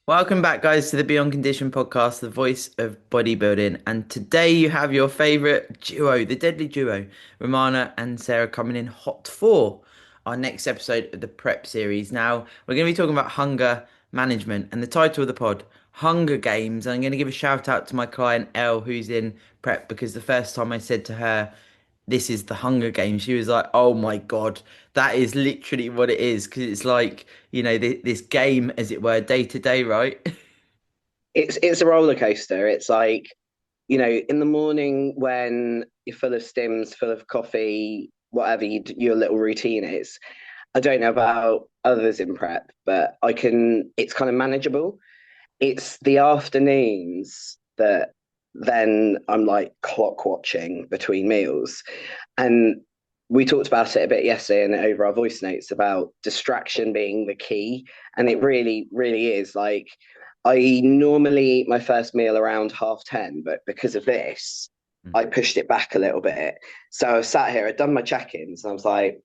Welcome back, guys, to the Beyond Condition podcast, the voice of bodybuilding. And today you have your favorite duo, the deadly duo, Romana and Sarah, coming in hot for our next episode of the Prep series. Now, we're going to be talking about hunger management and the title of the pod, Hunger Games. I'm going to give a shout out to my client, Elle, who's in Prep, because the first time I said to her, this is the Hunger Games. She was like, "Oh my God, that is literally what it is." Because it's like, this game, as it were, day to day, right? It's a roller coaster. It's like, in the morning when you're full of stims, full of coffee, whatever your little routine is. I don't know about others in prep, but it's kind of manageable. It's the afternoons that then I'm like clock watching between meals. And we talked about it a bit yesterday and over our voice notes about distraction being the key. And it really, really is. Like, I normally eat my first meal around 10:30, but because of this, I pushed it back a little bit. So I sat here, I'd done my check-ins, and I was like,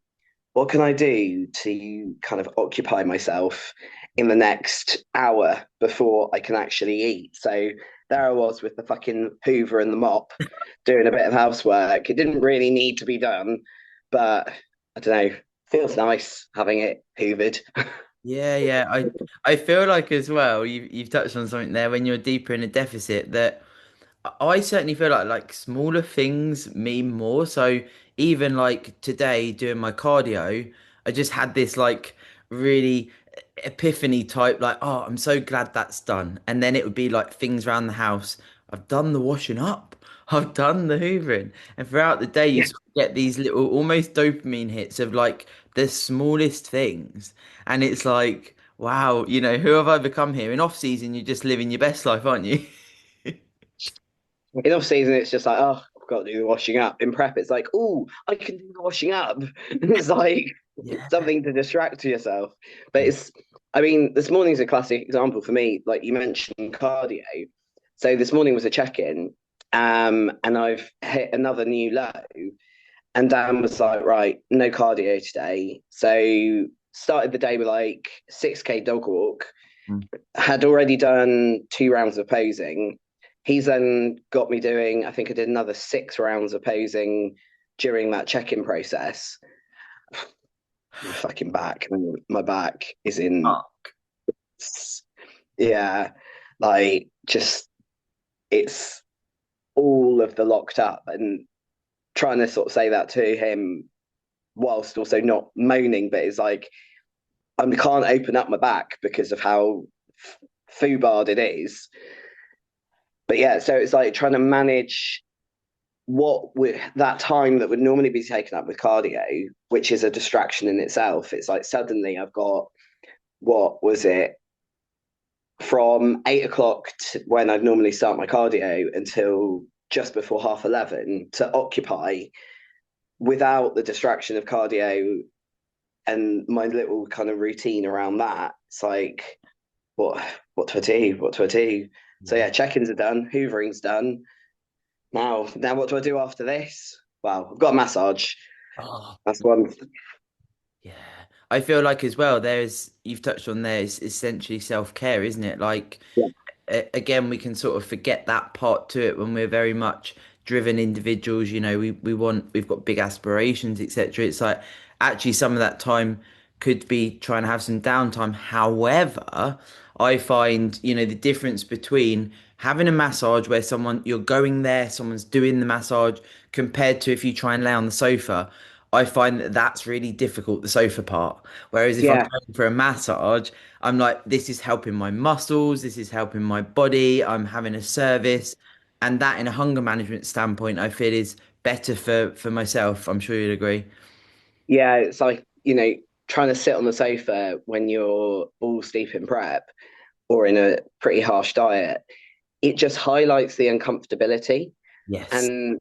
what can I do to kind of occupy myself in the next hour before I can actually eat? So there I was with the fucking Hoover and the mop doing a bit of housework. It didn't really need to be done, but I don't know, feels nice having it hoovered. Yeah, yeah. I feel like as well, you've touched on something there when you're deeper in a deficit that I certainly feel like smaller things mean more. So even like today doing my cardio, I just had this like really epiphany type like, oh, I'm so glad that's done. And then it would be like things around the house. I've done the washing up. I've done the hoovering. And throughout the day you Yeah. sort of get these little almost dopamine hits of like the smallest things. And it's like, wow, who have I become here? In off season, you're just living your best life, aren't you? In off season, it's just like, oh, I've got to do the washing up. In prep, it's like, oh, I can do the washing up. It's like Yeah. something to distract yourself. But I mean, this morning's a classic example for me. Like you mentioned cardio. So this morning was a check-in, and I've hit another new low. And Dan was like, right, no cardio today. So started the day with like 6K dog walk, Mm. had already done 2 rounds of posing. He's then got me doing, I think I did another 6 rounds of posing during that check-in process. My fucking back, my back is in, Oh, yeah, like just it's all of the locked up and trying to sort of say that to him whilst also not moaning, but it's like I can't open up my back because of how foobarred it is. But yeah, so it's like trying to manage what with that time that would normally be taken up with cardio, which is a distraction in itself. It's like suddenly I've got what was it from 8 o'clock when I'd normally start my cardio until just before 11:30 to occupy without the distraction of cardio and my little kind of routine around that. It's like, what what do I do? What do I do? So yeah. yeah, check-ins are done, hoovering's done. Now what do I do after this? Well, I've got a massage. Oh, That's one. yeah. I feel like as well, you've touched on there, it's essentially self-care, isn't it? Like, Yeah, again, we can sort of forget that part to it when we're very much driven individuals. We've got big aspirations, etc. It's like actually some of that time could be trying to have some downtime. However, I find, the difference between having a massage where you're going there, someone's doing the massage, compared to if you try and lay on the sofa. I find that that's really difficult, the sofa part. Whereas if I'm yeah, going for a massage, I'm like, this is helping my muscles, this is helping my body, I'm having a service. And that in a hunger management standpoint, I feel is better for myself. I'm sure you'd agree. yeah. It's like trying to sit on the sofa when you're balls deep in prep or in a pretty harsh diet. It just highlights the uncomfortability, Yes. and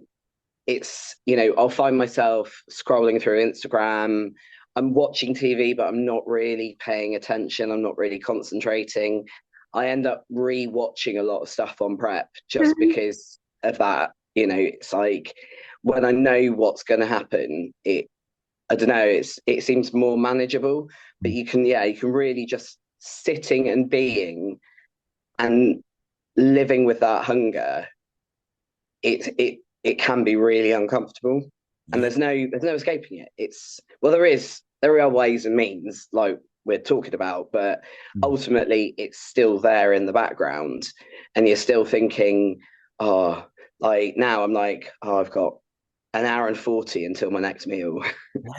it's I'll find myself scrolling through Instagram. I'm watching TV, but I'm not really paying attention. I'm not really concentrating. I end up re-watching a lot of stuff on prep just because of that. It's like when I know what's going to happen, I don't know, it seems more manageable. But you can really just sitting and being. And living with that hunger, it can be really uncomfortable, and Yeah. there's no escaping it. It's well, there are ways and means like we're talking about, but Mm. ultimately it's still there in the background, and you're still thinking, oh, like now I'm like, oh, I've got an hour and 40 until my next meal.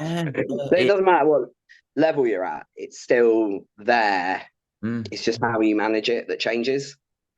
Yeah. Yeah. So it doesn't matter what level you're at, it's still there. Mm. It's just how you manage it that changes.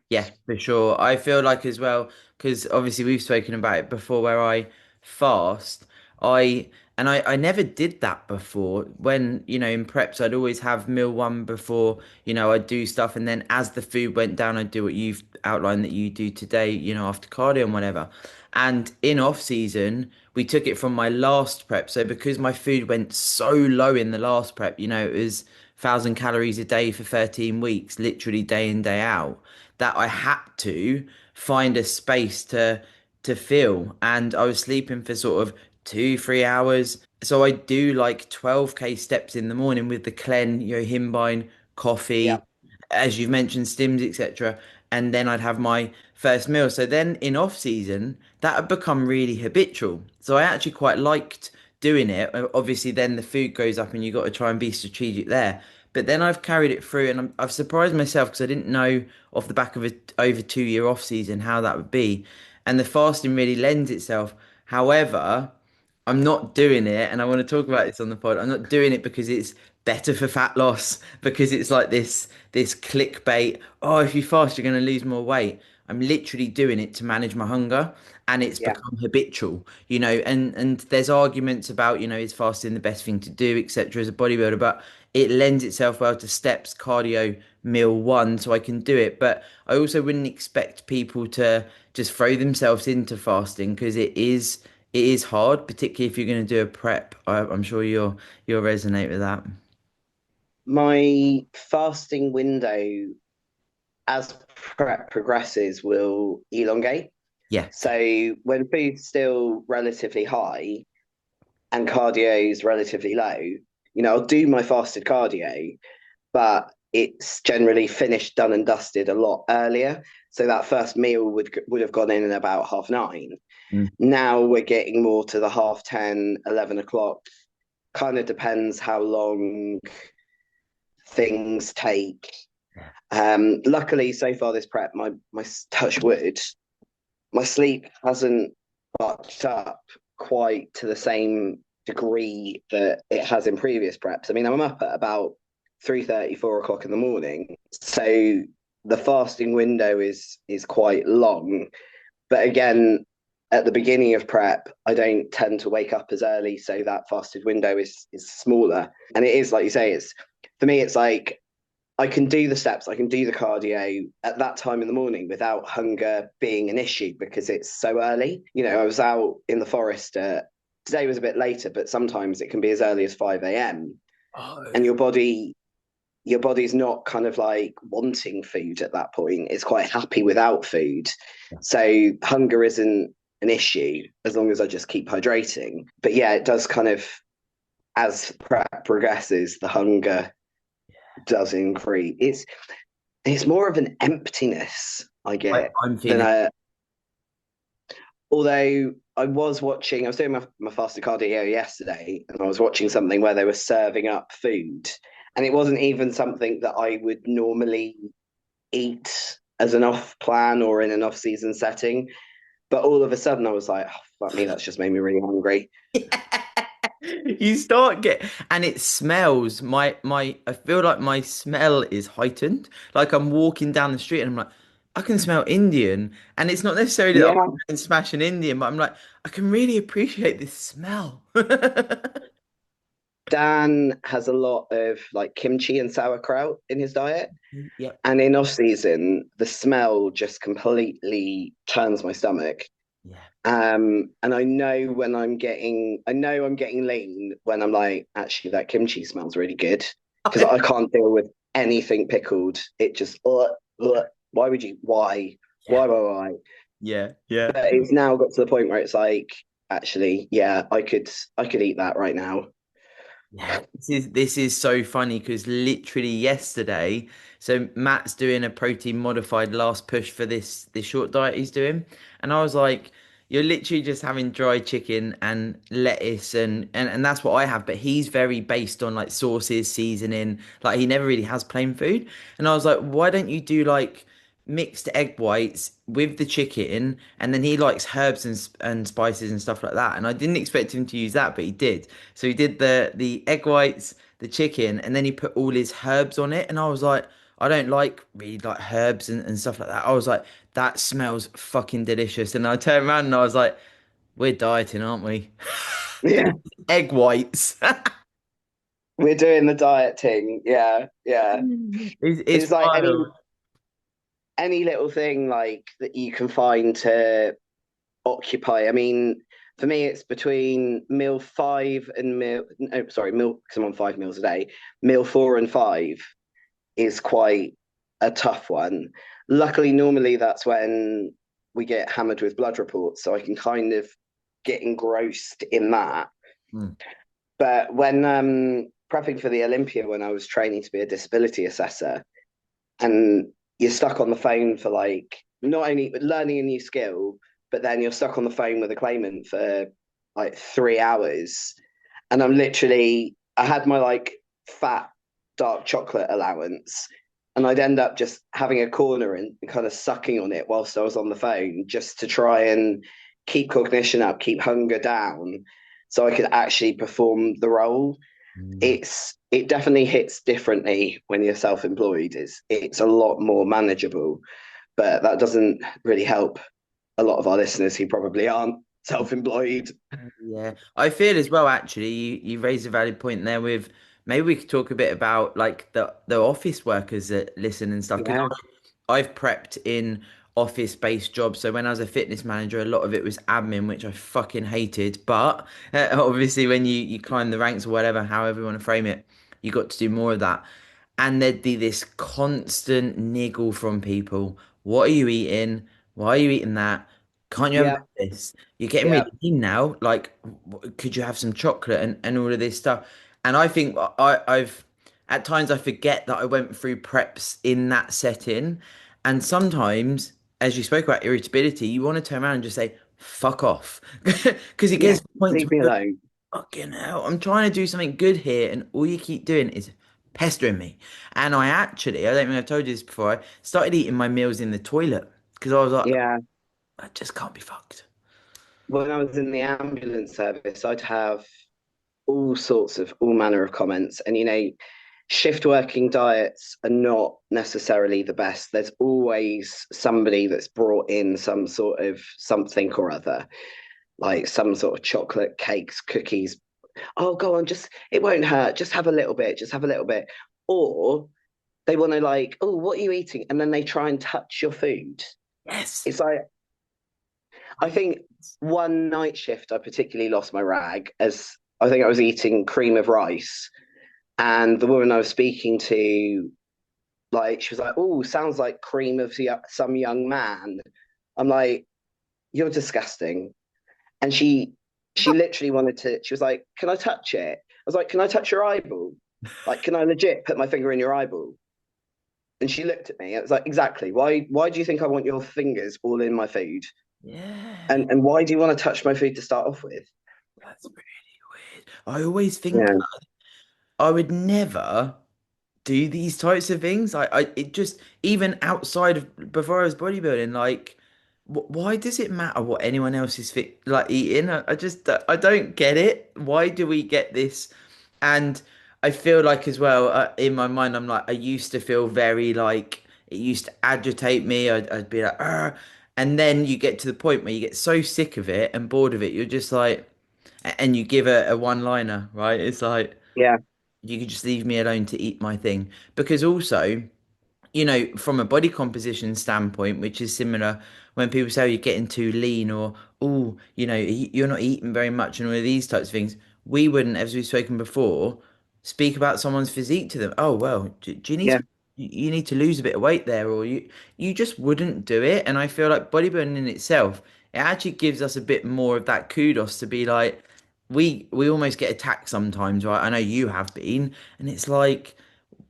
Yeah, for sure. I feel like as well, because obviously we've spoken about it before where I fast. I I never did that before. When, in preps, I'd always have meal one before, I'd do stuff, and then as the food went down, I'd do what you've outlined that you do today, after cardio and whatever. And in off season, we took it from my last prep. So because my food went so low in the last prep, it was 1,000 calories a day for 13 weeks, literally day in, day out, that I had to find a space to fill. And I was sleeping for sort of 2, 3 hours. So I do like 12K steps in the morning with the Clen, Himbine, Yeah. coffee, as you've mentioned, stims, etc. And then I'd have my first meal. So then in off season, that had become really habitual. So I actually quite liked doing it. Obviously, then the food goes up and you got to try and be strategic there. But then I've carried it through, and I've surprised myself because I didn't know off the back of a over 2 year off season how that would be. And the fasting really lends itself. However, I'm not doing it, and I want to talk about this on the pod. I'm not doing it because it's better for fat loss, because it's like this clickbait. Oh, if you fast, you're going to lose more weight. I'm literally doing it to manage my hunger, and it's Yeah. become habitual, and there's arguments about, is fasting the best thing to do, etc. as a bodybuilder, but it lends itself well to steps, cardio, meal one, so I can do it. But I also wouldn't expect people to just throw themselves into fasting because it is hard, particularly if you're going to do a prep. I'm sure you'll resonate with that. My fasting window as prep progresses will elongate. Yeah. So when food's still relatively high and cardio's relatively low, I'll do my fasted cardio, but it's generally finished, done and dusted a lot earlier. So that first meal would have gone in at about 9:30. Mm. Now we're getting more to the 10:30, 11 o'clock. Kind of depends how long things take. Luckily, so far this prep, my touch wood, my sleep hasn't fucked up quite to the same degree that it has in previous preps. I mean, I'm up at about 3:30, 4 o'clock in the morning, so the fasting window is quite long. But again, at the beginning of prep, I don't tend to wake up as early, so that fasted window is smaller. And it is like you say, it's for me, it's like I can do the steps, I can do the cardio at that time in the morning without hunger being an issue because it's so early. I was out in the forest. Today was a bit later, but sometimes it can be as early as 5 a.m. And Oh. your body's not kind of like wanting food at that point. It's quite happy without food. So hunger isn't an issue as long as I just keep hydrating. But yeah, it does kind of, as prep progresses, the hunger does increase. It's more of an emptiness I get I'm than feeling. a. Although I was doing my fasted cardio yesterday, and I was watching something where they were serving up food, and it wasn't even something that I would normally eat as an off plan or in an off season setting. But all of a sudden, I was like, oh, "Fuck me, that's just made me really hungry." You start and it smells. I feel like my smell is heightened. Like I'm walking down the street and I'm like, I can smell Indian. And it's not necessarily that I'm Yeah, going to smash an Indian, but I'm like, I can really appreciate this smell. Dan has a lot of like kimchi and sauerkraut in his diet. Yep. And in off season, the smell just completely turns my stomach. Yeah. And I know I'm getting lean when I'm like, actually, that kimchi smells really good because I can't deal with anything pickled. It just, why would you? Why? Yeah. Why? Yeah. Yeah. But it's now got to the point where it's like, actually, yeah, I could eat that right now. Yeah, this is so funny because literally yesterday, so Matt's doing a protein modified last push for this short diet he's doing, and I was like, "You're literally just having dry chicken and lettuce and that's what I have." But he's very based on like sauces, seasoning, like he never really has plain food, and I was like, "Why don't you do like?" Mixed egg whites with the chicken, and then he likes herbs and spices and stuff like that. And I didn't expect him to use that, but he did. So he did the egg whites, the chicken, and then he put all his herbs on it. And I was like, I don't like really like herbs and stuff like that. I was like, that smells fucking delicious. And I turned around and I was like, we're dieting, aren't we? Yeah, Egg whites. we're doing the diet thing. Yeah, yeah. It's It's like wild. any little thing like that you can find to occupy. I mean, for me, it's between meal five and meal. No, sorry, meal because I'm on 5 meals a day. Meal four and five is quite a tough one. Luckily, normally that's when we get hammered with blood reports, so I can kind of get engrossed in that. Mm. But when prepping for the Olympia, when I was training to be a disability assessor, and you're stuck on the phone for like not only learning a new skill, but then you're stuck on the phone with a claimant for like 3 hours. And I had my like fat dark chocolate allowance, and I'd end up just having a corner and kind of sucking on it whilst I was on the phone just to try and keep cognition up, keep hunger down, so I could actually perform the role. Mm. It definitely hits differently when you're self-employed. It's a lot more manageable, but that doesn't really help a lot of our listeners who probably aren't self-employed. Yeah, I feel as well. Actually, you raised a valid point there. With maybe we could talk a bit about like the office workers that listen and stuff. Because Yeah, I've prepped in office-based jobs. So when I was a fitness manager, a lot of it was admin, which I fucking hated. But obviously, when you climb the ranks or whatever, however you want to frame it, you got to do more of that. And there'd be this constant niggle from people. What are you eating? Why are you eating that? Can't you have yeah, this? You're getting yeah, really lean now. Like, could you have some chocolate and all of this stuff? And I think I've at times I forget that I went through preps in that setting. And sometimes, as you spoke about irritability, you want to turn around and just say, fuck off. Because it yeah. gets to the point Leave where me you're alone. fucking hell, I'm trying to do something good here, and all you keep doing is pestering me. And I don't think I've told you this before, I started eating my meals in the toilet because I was like, Yeah. I just can't be fucked. When I was in the ambulance service, I'd have all manner of comments. And, shift working diets are not necessarily the best. There's always somebody that's brought in some sort of something or other, like some sort of chocolate, cakes, cookies. Oh, go on, just it won't hurt. Just have a little bit. Just have a little bit. Or they want to like, oh, what are you eating? And then they try and touch your food. Yes. It's like I think one night shift I particularly lost my rag as I think I was eating cream of rice, and the woman I was speaking to, like, she was like, "Oh, sounds like cream of some young man." I'm like, "You're disgusting." And she literally wanted to. She was like, "Can I touch it?" I was like, "Can I touch your eyeball? Like, can I legit put my finger in your eyeball?" And she looked at me. It was like, "Exactly. Why do you think I want your fingers all in my food? Yeah. And why do you want to touch my food to start off with?" That's really weird. I always think Yeah, I would never do these types of things. It just even outside of before I was bodybuilding, like, why does it matter what anyone else is fit like eating? I just I don't get it. Why do we get this? And I feel like as well in my mind, I'm like I used to feel very like it used to agitate me. I'd be like, "Argh." And then you get to the point where you get so sick of it and bored of it, you're just like, and you give a one-liner, right? It's like yeah, you could just leave me alone to eat my thing. Because also, from a body composition standpoint, which is similar when people say, oh, you're getting too lean or, oh, you're not eating very much and all of these types of things, we wouldn't, as we've spoken before, speak about someone's physique to them. Oh, well, do you need yeah, you need to lose a bit of weight there, or you just wouldn't do it. And I feel like bodybuilding in itself, it actually gives us a bit more of that kudos to be like, we almost get attacked sometimes, right? I know you have been, and it's like,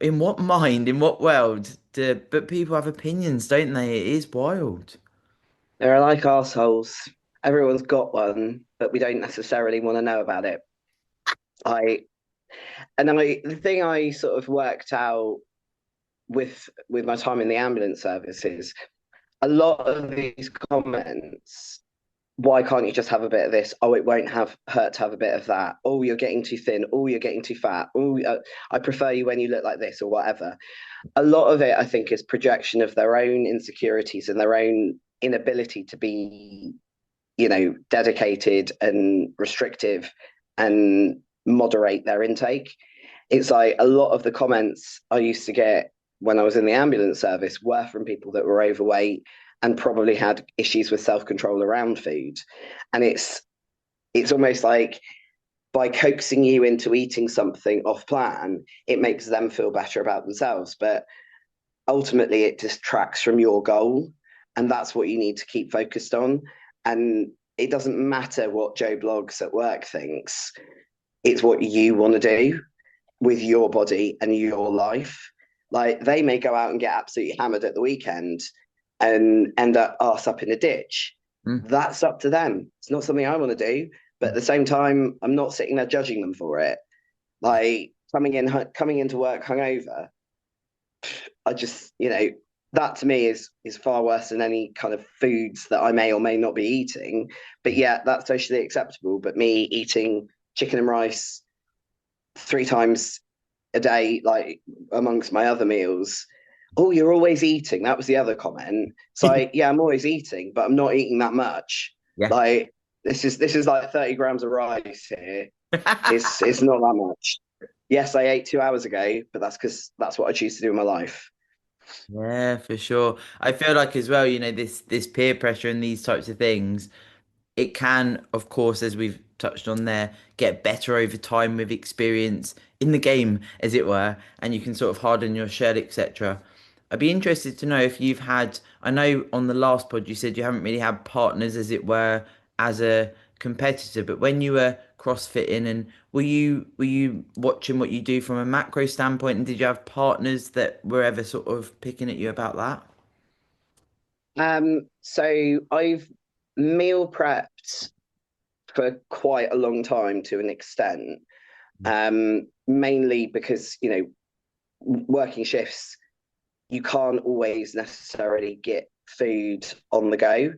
in what mind, in what world do, but people have opinions, don't they? It is wild. They're like assholes. Everyone's got one, but we don't necessarily want to know about it. I the thing I sort of worked out with my time in the ambulance service is a lot of these comments. Why can't you just have a bit of this? Oh, it won't have hurt to have a bit of that. Oh, you're getting too thin. Oh, you're getting too fat. Oh, I prefer you when you look like this or whatever. A lot of it, I think, is projection of their own insecurities and their own inability to be, dedicated and restrictive and moderate their intake. It's like a lot of the comments I used to get when I was in the ambulance service were from people that were overweight and probably had issues with self-control around food. And it's almost like by coaxing you into eating something off plan, it makes them feel better about themselves. But ultimately it distracts from your goal. And that's what you need to keep focused on. And it doesn't matter what Joe Blogs at work thinks, it's what you want to do with your body and your life. Like they may go out and get absolutely hammered at the weekend and end up arse up in a ditch. Mm. That's up to them. It's not something I want to do. But at the same time, I'm not sitting there judging them for it. Like coming into work hungover, I just, that to me is far worse than any kind of foods that I may or may not be eating. But yeah, that's socially acceptable. But me eating chicken and rice 3 times a day, like amongst my other meals. Oh, you're always eating. That was the other comment. So yeah, I'm always eating, but I'm not eating that much. Yeah. Like this is like 30 grams of rice here. It's not that much. Yes, I ate 2 hours ago, but that's because that's what I choose to do in my life. Yeah, for sure. I feel like as well, this peer pressure and these types of things, it can, of course, as we've touched on there, get better over time with experience in the game, as it were, and you can sort of harden your shell, etc. I'd be interested to know if you've had, I know on the last pod you said you haven't really had partners, as it were, as a competitor, but when you were CrossFitting and were you watching what you do from a macro standpoint, and did you have partners that were ever sort of picking at you about that? So I've meal prepped for quite a long time to an extent. Mainly because, working shifts, you can't always necessarily get food on the go.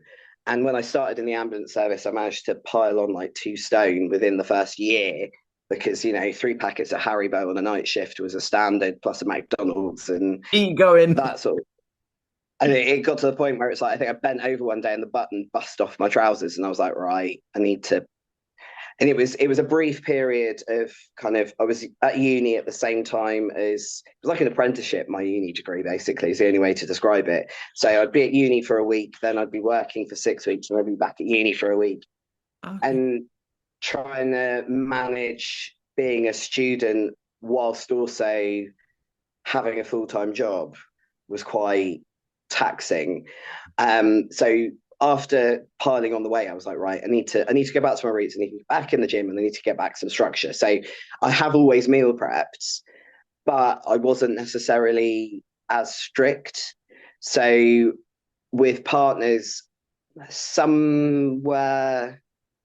And when I started in the ambulance service, I managed to pile on like 2 stone within the first year because, 3 packets of Haribo on a night shift was a standard, plus a McDonald's and Keep going. that sort of. And it got to the point where it's like, I think I bent over one day and the button bust off my trousers. And I was like, right, I need to. And it was a brief period of kind of, I was at uni at the same time as it was like an apprenticeship. My uni degree basically is the only way to describe it. So I'd be at uni for a week, then I'd be working for 6 weeks, and I'd be back at uni for a week, Okay. and trying to manage being a student whilst also having a full-time job was quite taxing. So after piling on the weight, I was like, right, I need to go back to my roots. I need to get back in the gym and I need to get back some structure. So I have always meal prepped, but I wasn't necessarily as strict. So with partners, some were,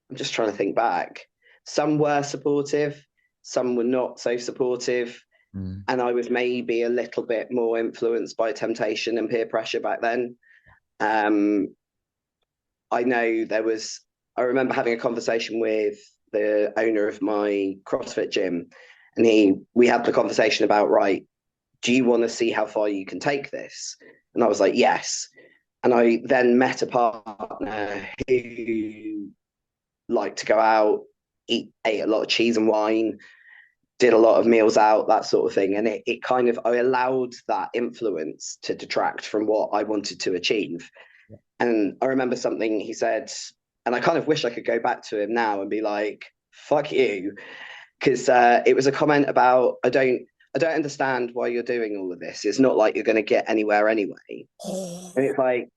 I'm just trying to think back, some were supportive, some were not so supportive. Mm. And I was maybe a little bit more influenced by temptation and peer pressure back then. Um, I know I remember having a conversation with the owner of my CrossFit gym, and we had the conversation about, right, do you want to see how far you can take this? And I was like, yes. And I then met a partner who liked to go out, ate a lot of cheese and wine, did a lot of meals out, that sort of thing. And it kind of, I allowed that influence to detract from what I wanted to achieve. And I remember something he said, and I kind of wish I could go back to him now and be like, fuck you. Because it was a comment about, I don't understand why you're doing all of this. It's not like you're going to get anywhere anyway. And it's like,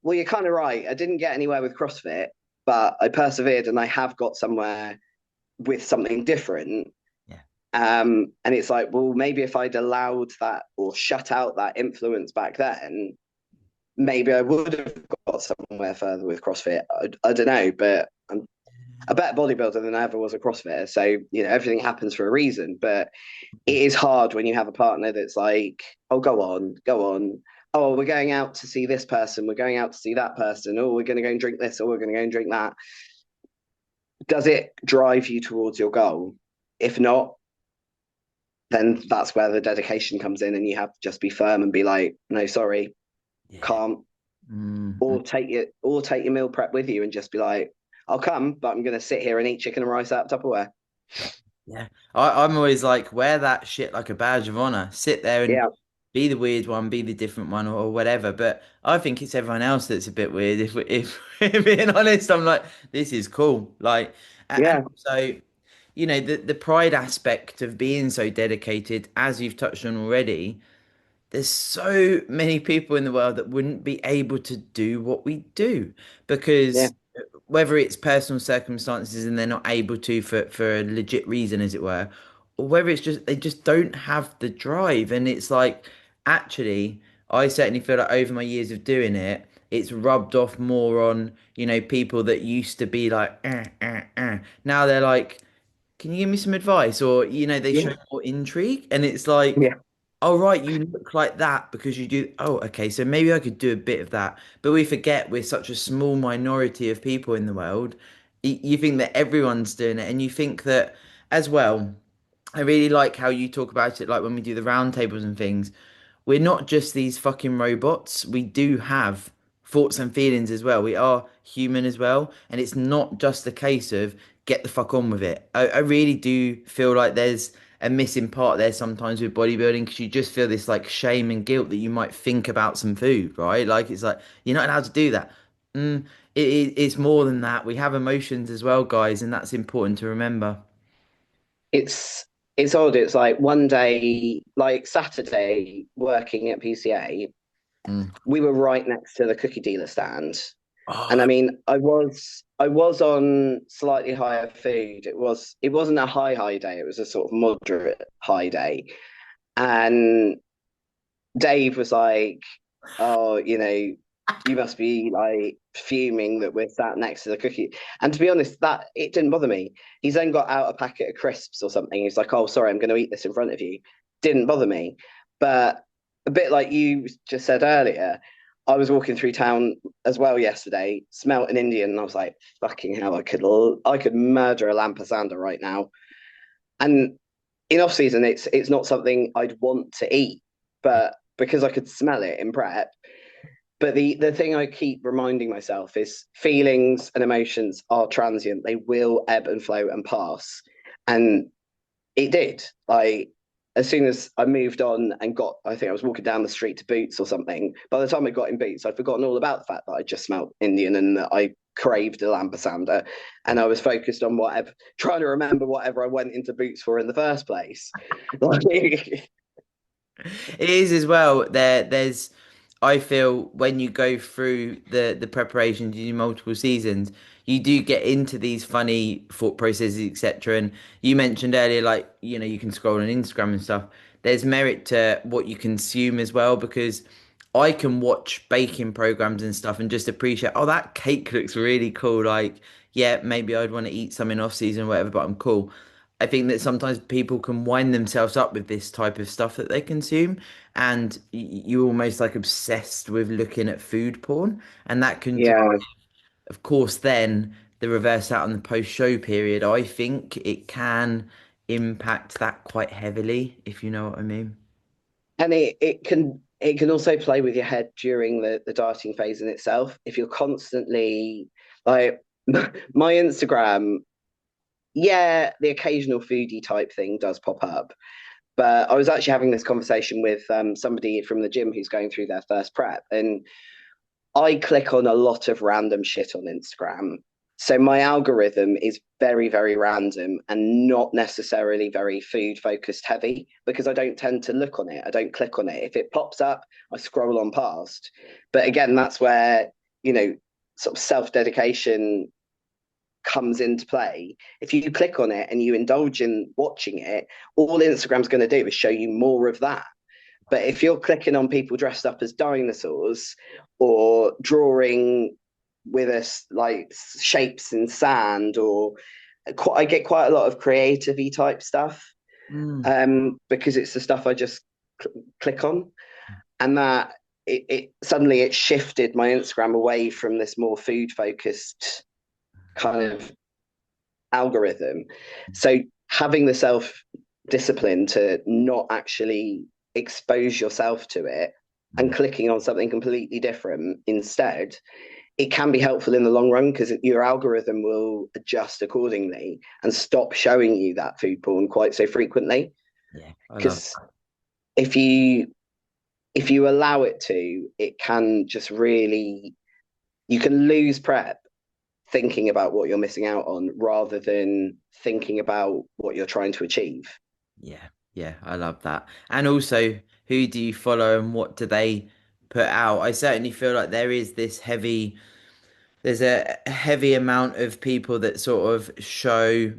well, you're kind of right. I didn't get anywhere with CrossFit, but I persevered and I have got somewhere with something different. Yeah. And it's like, well, maybe if I'd allowed that or shut out that influence back then, maybe I would have got somewhere further with CrossFit. I don't know, but I'm a better bodybuilder than I ever was a CrossFitter. So, everything happens for a reason. But it is hard when you have a partner that's like, oh, go on, go on. Oh, we're going out to see this person. We're going out to see that person. Oh, we're going to go and drink this. Or we're going to go and drink that. Does it drive you towards your goal? If not, then that's where the dedication comes in, and you have to just be firm and be like, no, sorry, Yeah. can't. Mm-hmm. Or take your meal prep with you and just be like, I'll come, but I'm going to sit here and eat chicken and rice out of Tupperware. Yeah. I'm always like, wear that shit like a badge of honor. Sit there and Yeah, be the weird one, be the different one, or whatever. But I think it's everyone else that's a bit weird. If being honest, I'm like, this is cool. Like, and yeah, also, the pride aspect of being so dedicated, as you've touched on already. There's so many people in the world that wouldn't be able to do what we do yeah, because whether it's personal circumstances and they're not able to for a legit reason, as it were, or whether it's just they just don't have the drive. And it's like, actually, I certainly feel like over my years of doing it, it's rubbed off more on, people that used to be like, Now they're like, can you give me some advice? Or, they yeah, show more intrigue. And it's like, yeah. oh, right, you look like that because you do. Oh, okay, so maybe I could do a bit of that. But we forget we're such a small minority of people in the world. You think that everyone's doing it, and you think that as well. I really like how you talk about it, like when we do the roundtables and things. We're not just these fucking robots. We do have thoughts and feelings as well. We are human as well. And it's not just a case of get the fuck on with it. I really do feel like there's a missing part there sometimes with bodybuilding because you just feel this like shame and guilt that you might think about some food, right? Like it's like you're not allowed to do that. It's more than that. We have emotions as well, guys, and that's important to remember. It's it's odd. It's like one day, like Saturday, working at PCA, Mm. we were right next to the cookie dealer stand. And I Oh, mean, I was on slightly higher food. It wasn't a high day. It was a sort of moderate high day. And Dave was like, "Oh, you must be like fuming that we're sat next to the cookie." And to be honest, that it didn't bother me. He's then got out a packet of crisps or something. He's like, "Oh, sorry, I'm going to eat this in front of you." Didn't bother me. But a bit like you just said earlier, I was walking through town as well yesterday, smelt an Indian, and I was like, "Fucking hell, I could murder a lamp right now." And in off season, it's not something I'd want to eat, but because I could smell it in prep. But the thing I keep reminding myself is feelings and emotions are transient. They will ebb and flow and pass. And it did. Like as soon as I moved on and I think I was walking down the street to Boots or something. By the time I got in Boots, I'd forgotten all about the fact that I just smelled Indian and that I craved a lambasander. And I was focused on trying to remember whatever I went into Boots for in the first place. Like, it is as well. There's, I feel when you go through the preparation, you do multiple seasons, you do get into these funny thought processes, etc. And you mentioned earlier, like you can scroll on Instagram and stuff. There's merit to what you consume as well because I can watch baking programs and stuff and just appreciate, oh, that cake looks really cool. Like, yeah, maybe I'd want to eat some in off season or whatever, but I'm cool. I think that sometimes people can wind themselves up with this type of stuff that they consume, and you're almost like obsessed with looking at food porn, and that can drive, yeah. of course, then the reverse out on the post-show period. I think it can impact that quite heavily, if you know what I mean. And it can also play with your head during the dieting phase in itself. If you're constantly like my Instagram, yeah, the occasional foodie type thing does pop up. But I was actually having this conversation with somebody from the gym who's going through their first prep, and I click on a lot of random shit on Instagram. So my algorithm is very, very random and not necessarily very food focused heavy because I don't tend to look on it. I don't click on it. If it pops up, I scroll on past. But again, that's where, you know, sort of self dedication comes into play, if you click on it and you indulge in watching it, all Instagram's going to do is show you more of that. But if you're clicking on people dressed up as dinosaurs or drawing with us like shapes in sand, or I get quite a lot of creative type stuff, Mm. because it's the stuff I just click on, and that it suddenly it shifted my Instagram away from this more food focused kind of algorithm. So having the self discipline to not actually expose yourself to it and clicking on something completely different instead, it can be helpful in the long run because your algorithm will adjust accordingly and stop showing you that food porn quite so frequently. Yeah, I love Because if you allow it to, it can just really, you can lose prep thinking about what you're missing out on rather than thinking about what you're trying to achieve. Yeah, yeah, I love that. And also, who do you follow and what do they put out? I certainly feel like there's a heavy amount of people that sort of show,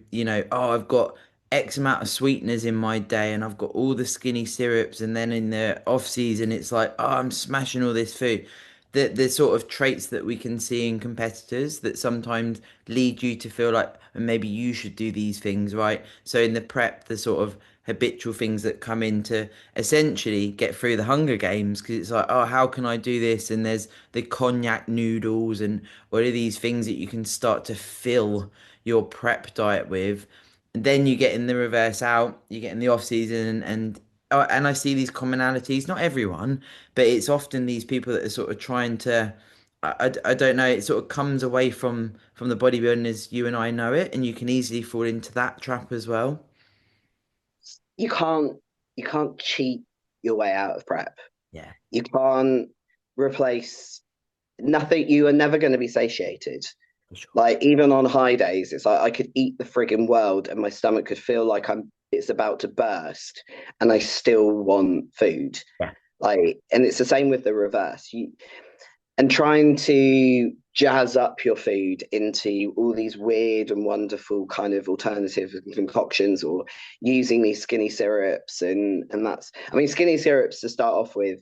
oh, I've got X amount of sweeteners in my day and I've got all the skinny syrups. And then in the off season, it's like, oh, I'm smashing all this food. The sort of traits that we can see in competitors that sometimes lead you to feel like maybe you should do these things, right? So in the prep, the sort of habitual things that come in to essentially get through the Hunger Games because it's like, oh, how can I do this? And there's the cognac noodles and what are these things that you can start to fill your prep diet with? And then you get in the reverse out, you get in the off season, and I see these commonalities. Not everyone, but it's often these people that are sort of trying to. I don't know. It sort of comes away from the bodybuilding as you and I know it, and you can easily fall into that trap as well. You can't you can't cheat your way out of prep. Yeah, You can't replace nothing. You are never going to be satiated. for sure. Like even on high days, it's like I could eat the frigging world and my stomach could feel like it's about to burst and I still want food. Yeah, Like, and it's the same with the reverse. And trying to jazz up your food into all these weird and wonderful kind of alternative concoctions, or using these skinny syrups, and that's, I mean, skinny syrups to start off with.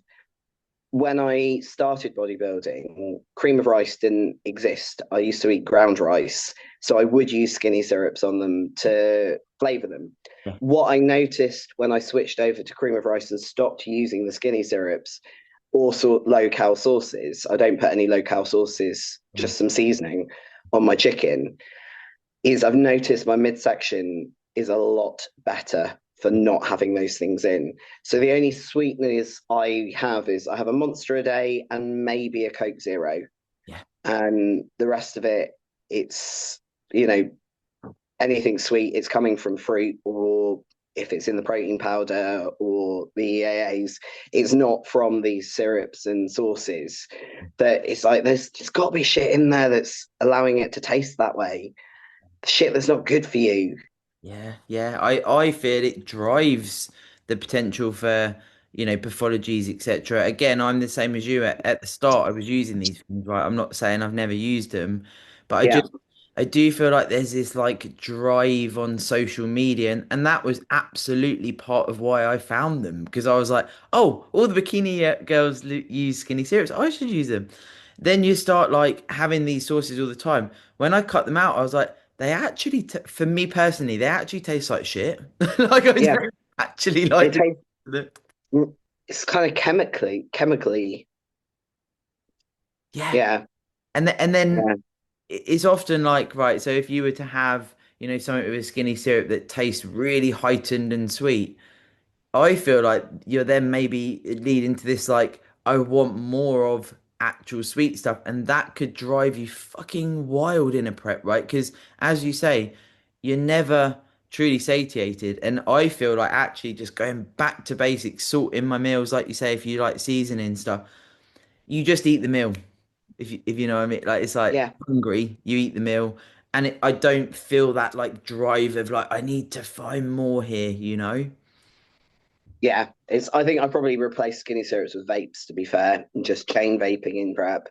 When I started bodybuilding, cream of rice didn't exist. I used to eat ground rice, so I would use skinny syrups on them to flavor them. yeah, What I noticed when I switched over to cream of rice and stopped using the skinny syrups or low cal sauces, I don't put any low cal sauces, yeah, just some seasoning on my chicken, is I've noticed my midsection is a lot better for not having those things in. So the only sweeteners I have is I have a Monster a day and maybe a Coke Zero. yeah, And the rest of it, it's, you know, anything sweet, it's coming from fruit, or if it's in the protein powder or the EAAs, it's not from these syrups and sauces. That it's like there's just got to be shit in there that's allowing it to taste that way. Shit that's not good for you. yeah, yeah. I feel it drives the potential for, pathologies, etc. Again, I'm the same as you. At the start, I was using these things, right? I'm not saying I've never used them, but Yeah, I do feel like there's this like drive on social media, and that was absolutely part of why I found them because I was like, oh, all the bikini girls use skinny syrups. I should use them. Then you start like having these sources all the time. When I cut them out, I was like, they actually, t for me personally, they actually taste like shit. Like I yeah. don't actually They like taste. the, It's kind of chemically. yeah. Yeah, And then yeah, it's often like, right, so if you were to have, something with a skinny syrup that tastes really heightened and sweet, I feel like you're then maybe leading to this like I want more of actual sweet stuff, and that could drive you fucking wild in a prep, right? Because as you say, you're never truly satiated, and I feel like actually just going back to basics, salt in my meals, like you say, if you like seasoning stuff, you just eat the meal. If you know what I mean, like it's like yeah, hungry, you eat the meal, and I don't feel that like drive of like I need to find more here, you know? yeah. It's. I think I probably replaced skinny syrups with vapes. To be fair, and just chain vaping in prep.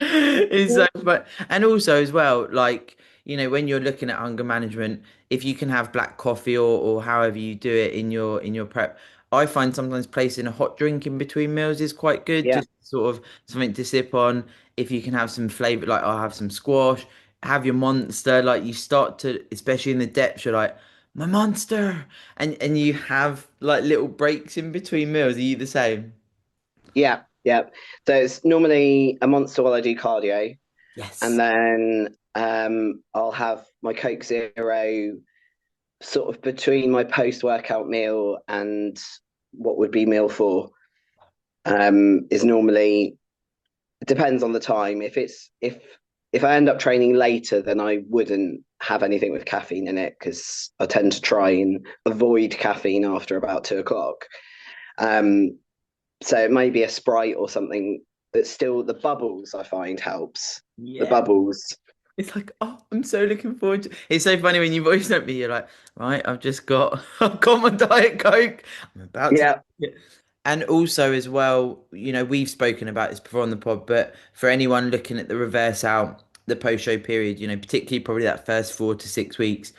It's so fun. And also as well, like, when you're looking at hunger management, if you can have black coffee or however you do it in your prep, I find sometimes placing a hot drink in between meals is quite good. Yeah, Just sort of something to sip on. If you can have some flavor, like I'll have some squash, have your monster, like you start to, especially in the depths, you're like, my monster. And you have like little breaks in between meals. Are you the same? yeah, yeah. So it's normally a monster while I do cardio, and Yes. then I'll have my Coke Zero sort of between my post-workout meal and what would be meal four. Is normally, it depends on the time. If I end up training later, then I wouldn't have anything with caffeine in it because I tend to try and avoid caffeine after about 2 o'clock. Um, so it may be a Sprite or something, but still the bubbles I find helps. The Yeah. bubbles. It's like, oh, I'm so looking forward to. It's so funny when you voice note me. You're like, right, I've just got, I've got my Diet Coke. I'm about to. Yeah, Drink it. And also as well, we've spoken about this before on the pod, but for anyone looking at the reverse out, the post-show period, particularly probably that first 4 to 6 weeks,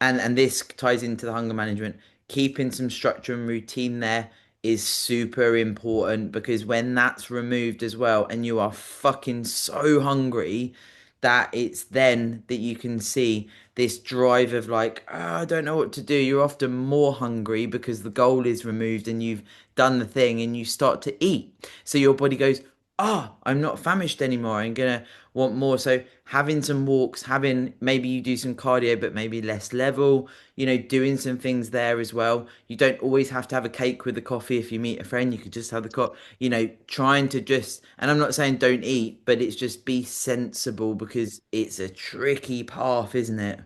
and this ties into the hunger management. Keeping some structure and routine there is super important because when that's removed as well, and you are fucking so hungry that it's then that you can see this drive of like, oh, I don't know what to do. You're often more hungry because the goal is removed and you've done the thing and you start to eat. So your body goes, oh, I'm not famished anymore. I'm gonna want more. So having some walks, having maybe you do some cardio, but maybe less level, doing some things there as well. You don't always have to have a cake with the coffee. If you meet a friend, you could just have the coffee, trying to just, and I'm not saying don't eat, but it's just be sensible because it's a tricky path, isn't it?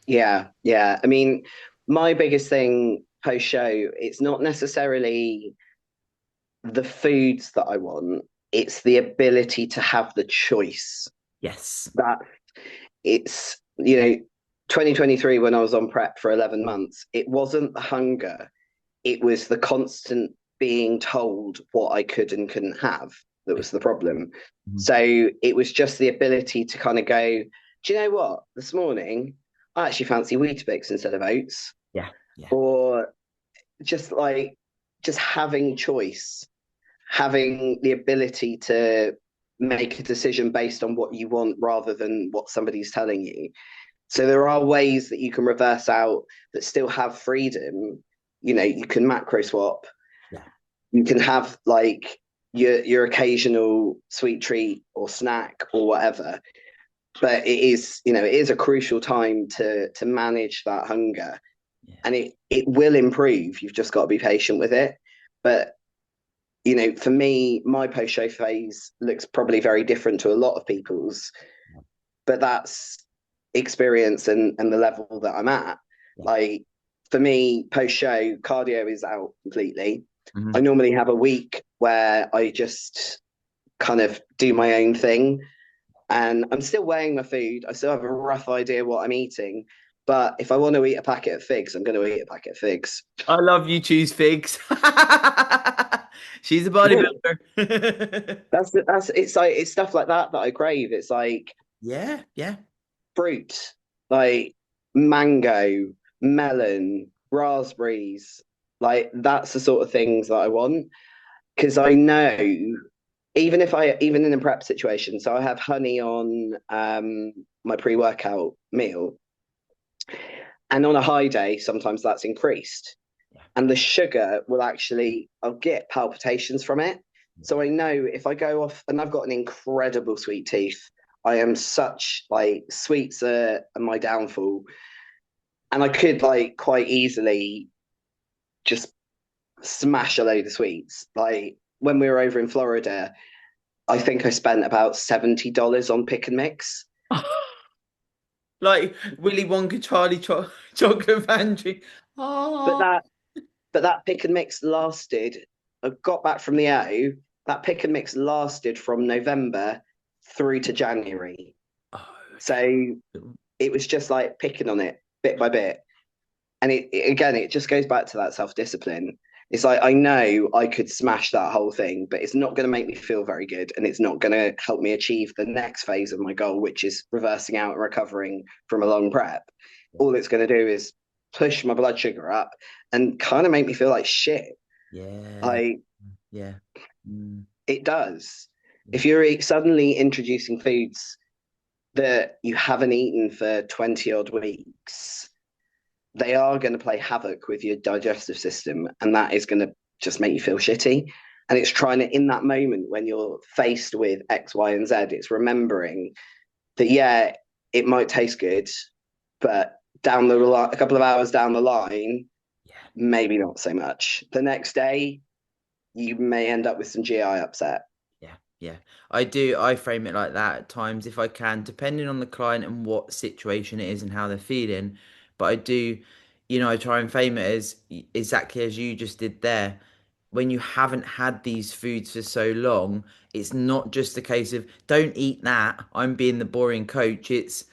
yeah, yeah. I mean, my biggest thing post show, it's not necessarily the foods that I want, it's the ability to have the choice. Yes. That it's, 2023 when I was on prep for 11 months, it wasn't the hunger, it was the constant being told what I could and couldn't have that was the problem. Mhm. So it was just the ability to kind of go, do you know what? This morning, I actually fancy Weetabix instead of oats, Yeah. Yeah. or just like just having choice, having the ability to make a decision based on what you want rather than what somebody's telling you. So there are ways that you can reverse out that still have freedom. You can macro swap. Yeah. You can have like your occasional sweet treat or snack or whatever. But it is a crucial time to manage that hunger. Yeah. And it will improve. You've just got to be patient with it. But for me, my post show phase looks probably very different to a lot of people's, but that's experience and the level that I'm at. Yeah. Like for me, post show cardio is out completely. I Mhm. normally have a week where I just kind of do my own thing, and I'm still weighing my food. I still have a rough idea what I'm eating. But if I want to eat a packet of figs, I'm going to eat a packet of figs. I love you choose figs. She's a bodybuilder. That's it's like it's stuff like that that I crave. It's like Yeah, yeah, fruit, like mango, melon, raspberries. Like that's the sort of things that I want because I know even in a prep situation, so I have honey on my pre-workout meal, and on a high day, sometimes that's increased, yeah, and the sugar will actually I'll get palpitations from it. So I know if I go off, and I've got an incredible sweet tooth. I am such like sweets are my downfall, and I could like quite easily just smash a load of sweets. Like when we were over in Florida, I think I spent about $70 on pick and mix. yeah. Like Willy Wonka, Chocolate Factory. But Oh, that pick and mix lasted. I got back from the O. That pick and mix lasted from November through to January. oh, okay. So it was just like picking on it bit by bit. And it again, it just goes back to that self discipline. It's like I know I could smash that whole thing, but it's not going to make me feel very good, and it's not going to help me achieve the next phase of my goal, which is reversing out and recovering from a long prep. Yeah. All it's going to do is push my blood sugar up and kind of make me feel like shit. Yeah. I Yeah. Mm, It does. yeah. If you're suddenly introducing foods that you haven't eaten for 20 odd weeks, they are going to play havoc with your digestive system, and that is going to just make you feel shitty. And it's trying to, in that moment when you're faced with X, Y, and Z, it's remembering that, yeah, it might taste good, but a couple of hours down the line, Yeah. maybe not so much. The next day, you may end up with some GI upset. Yeah, yeah. I do. I frame it like that at times if I can, depending on the client and what situation it is and how they're feeling. But I do, I try and frame it as exactly as you just did there. When you haven't had these foods for so long, it's not just a case of don't eat that. I'm being the boring coach. It's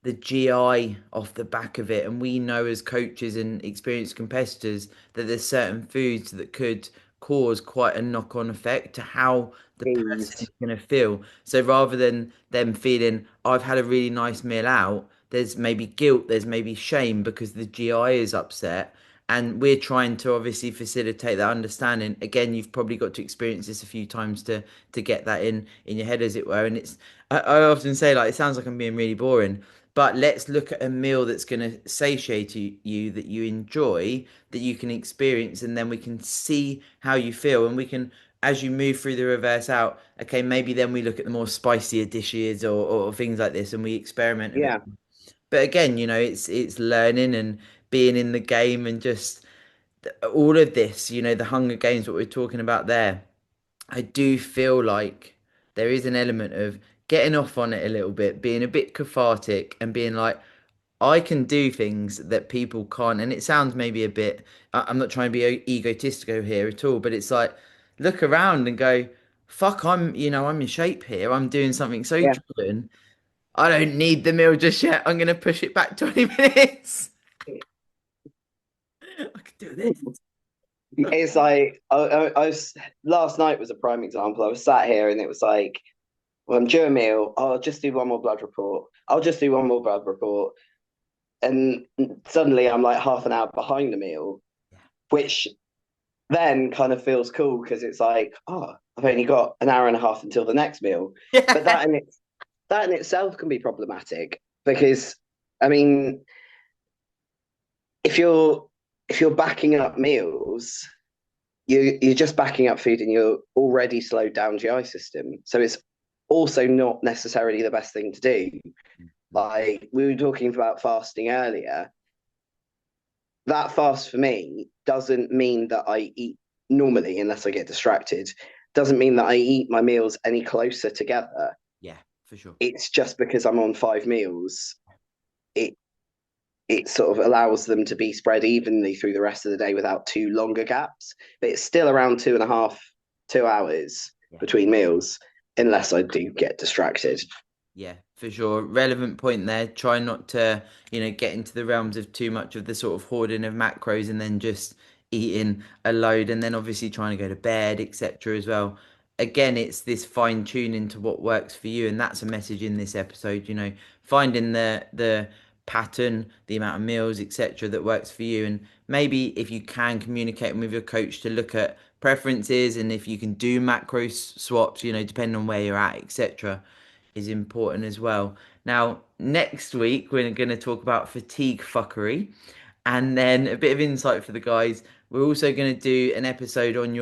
the GI off the back of it. And we know as coaches and experienced competitors that there's certain foods that could cause quite a knock-on effect to how the person is Please. going to feel. So rather than them feeling, I've had a really nice meal out, there's maybe guilt, there's maybe shame because the GI is upset. And we're trying to obviously facilitate that understanding. Again, you've probably got to experience this a few times to get that in your head, as it were. And I often say like it sounds like I'm being really boring, but let's look at a meal that's going to satiate you, that you enjoy, that you can experience, and then we can see how you feel. And we can, as you move through the reverse out, okay, maybe then we look at the more spicier dishes or things like this and we experiment a bit. Yeah. But again, it's learning and being in the game and just all of this, the Hunger Games, what we're talking about there. I do feel like there is an element of getting off on it a little bit, being a bit cathartic and being like, I can do things that people can't. And it sounds maybe a bit, I'm not trying to be egotistical here at all, but it's like, look around and go, fuck, I'm in shape here. I'm doing something so Yeah. driven. I don't need the meal just yet. I'm going to push it back 20 minutes. I could do this. It's like I was last night was a prime example. I was sat here and it was like, well, I'm due a meal. I'll just do one more blood report. I'll just do one more blood report. And suddenly I'm like half an hour behind the meal, which then kind of feels cool because it's like, oh, I've only got an hour and a half until the next meal. But Yeah. that in itself can be problematic because, I mean, if you're if you're backing up meals, you're just backing up food in your already slowed down GI system. So it's also not necessarily the best thing to do. Like we were talking about fasting earlier, that fast for me doesn't mean that I eat normally unless I get distracted. Doesn't mean that I eat my meals any closer together. Yeah, for sure. It's just because I'm on 5 meals, it it sort of allows them to be spread evenly through the rest of the day without too longer gaps. But it's still around 2.5, 2 hours Yeah. between meals, unless I do get distracted. Yeah, for sure. Relevant point there. Try not to, get into the realms of too much of the sort of hoarding of macros and then just eating a load and then obviously trying to go to bed, etc. as well. Again, it's this fine tuning to what works for you, and that's a message in this episode, finding the pattern, the amount of meals, etc., that works for you. And maybe if you can communicate with your coach to look at preferences and if you can do macro swaps, depending on where you're at, etc is important as well. Now, next week, we're going to talk about fatigue fuckery and then a bit of insight for the guys. We're also going to do an episode on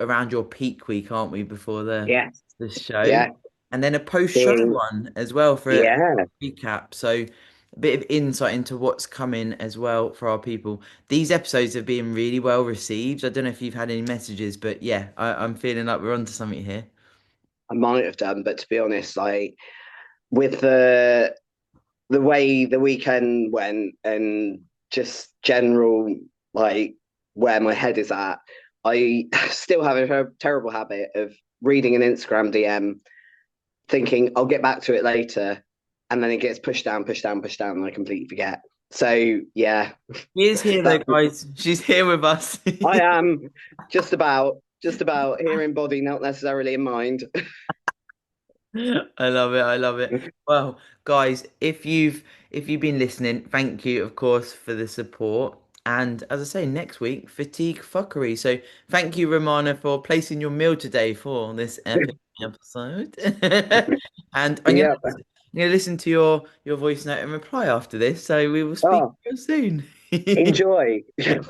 around your peak week, aren't we, before Yeah, the show? yeah, And then a post-show being one as well for a yeah. recap. So a bit of insight into what's coming as well for our people. These episodes have been really well received. I don't know if you've had any messages, but yeah, I'm feeling like we're onto something here. I might have done, but to be honest, like with the way the weekend went and just general like where my head is at, I still have a terrible habit of reading an Instagram DM, thinking I'll get back to it later, and then it gets pushed down, pushed down, pushed down, and I completely forget. So yeah, She is here though, that guys. She's here with us. I am just about here in body, not necessarily in mind. I love it. I love it. Well, guys, if you've been listening, thank you, of course, for the support. And as I say, next week, fatigue fuckery. So thank you, Romana, for placing your meal today for this epic episode. And Yeah. I'm gonna listen to your voice note and reply after this. So we will speak Oh, real soon. enjoy. Catch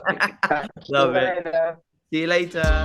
you Love it. later. See you later.